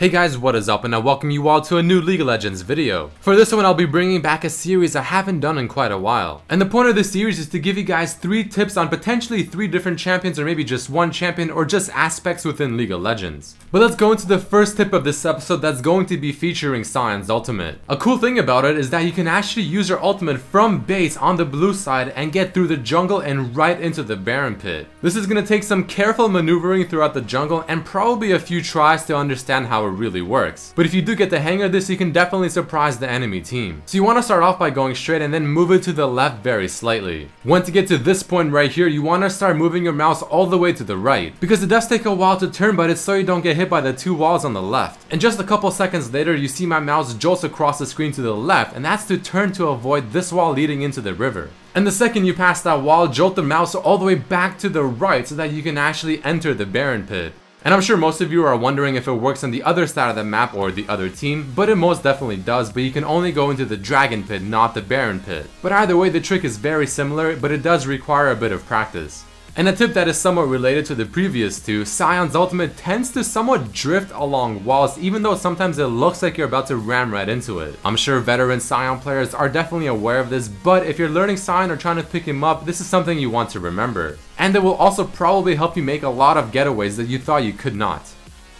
Hey guys, what is up, and I welcome you all to a new League of Legends video. For this one, I'll be bringing back a series I haven't done in quite a while. And the point of this series is to give you guys 3 tips on potentially 3 different champions, or maybe just one champion, or just aspects within League of Legends. But let's go into the first tip of this episode that's going to be featuring Sion's ultimate. A cool thing about it is that you can actually use your ultimate from base on the blue side and get through the jungle and right into the Baron pit. This is going to take some careful maneuvering throughout the jungle and probably a few tries to understand how it really works. But if you do get the hang of this, you can definitely surprise the enemy team. So you want to start off by going straight and then move it to the left very slightly. Once you get to this point right here, you want to start moving your mouse all the way to the right, because it does take a while to turn, but it's so you don't get hit by the 2 walls on the left. And just a couple seconds later, you see my mouse jolts across the screen to the left, and that's to turn to avoid this wall leading into the river. And the second you pass that wall, jolt the mouse all the way back to the right so that you can actually enter the Baron pit. And I'm sure most of you are wondering if it works on the other side of the map or the other team, but it most definitely does, but you can only go into the Dragon pit, not the Baron pit. But either way, the trick is very similar, but it does require a bit of practice. And a tip that is somewhat related to the previous two, Sion's ultimate tends to somewhat drift along walls, even though sometimes it looks like you're about to ram right into it. I'm sure veteran Sion players are definitely aware of this, but if you're learning Sion or trying to pick him up, this is something you want to remember. And it will also probably help you make a lot of getaways that you thought you could not.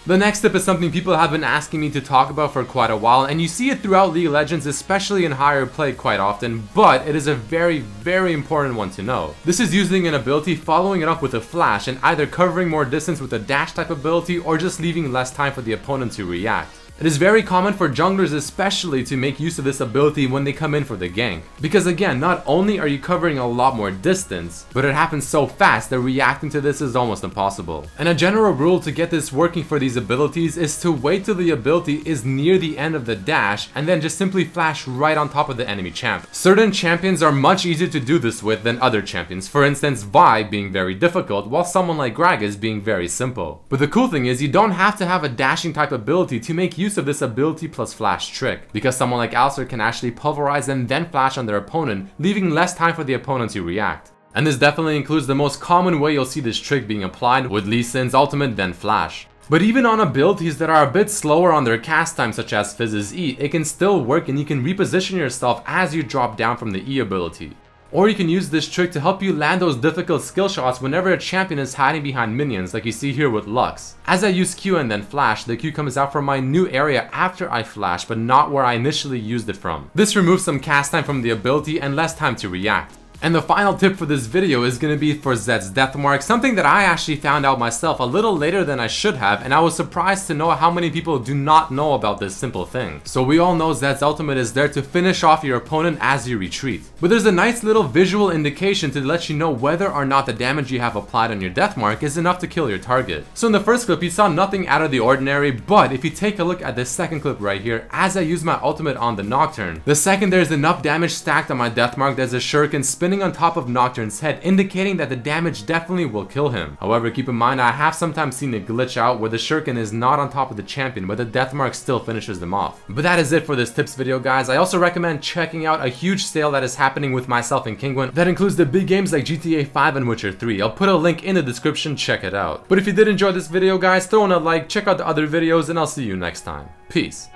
The next tip is something people have been asking me to talk about for quite a while, and you see it throughout League of Legends, especially in higher play quite often, but it is a very important one to know. This is using an ability, following it up with a flash, and either covering more distance with a dash type ability or just leaving less time for the opponent to react. It is very common for junglers especially to make use of this ability when they come in for the gank. Because again, not only are you covering a lot more distance, but it happens so fast that reacting to this is almost impossible. And a general rule to get this working for these abilities is to wait till the ability is near the end of the dash and then just simply flash right on top of the enemy champ. Certain champions are much easier to do this with than other champions, for instance Vi being very difficult while someone like Gragas being very simple. But the cool thing is you don't have to have a dashing type ability to make use of this ability plus flash trick, because someone like Alistair can actually pulverize and then flash on their opponent, leaving less time for the opponent to react. And this definitely includes the most common way you'll see this trick being applied, with Lee Sin's ultimate then flash. But even on abilities that are a bit slower on their cast time, such as Fizz's E, it can still work and you can reposition yourself as you drop down from the E ability. Or you can use this trick to help you land those difficult skill shots whenever a champion is hiding behind minions, like you see here with Lux. As I use Q and then flash, the Q comes out from my new area after I flash, but not where I initially used it from. This removes some cast time from the ability and less time to react. And the final tip for this video is going to be for Zed's death mark, something that I actually found out myself a little later than I should have, and I was surprised to know how many people do not know about this simple thing. So we all know Zed's ultimate is there to finish off your opponent as you retreat. But there's a nice little visual indication to let you know whether or not the damage you have applied on your death mark is enough to kill your target. So in the first clip you saw nothing out of the ordinary, but if you take a look at this second clip right here, as I use my ultimate on the Nocturne, the second there's enough damage stacked on my death mark, there's a shuriken spinning on top of Nocturne's head, indicating that the damage definitely will kill him. However, keep in mind I have sometimes seen it glitch out where the shuriken is not on top of the champion, but the death mark still finishes them off. But that is it for this tips video, guys. I also recommend checking out a huge sale that is happening with myself and Kingwin that includes the big games like GTA 5 and Witcher 3. I'll put a link in the description, check it out. But if you did enjoy this video, guys, throw in a like, check out the other videos, and I'll see you next time. Peace.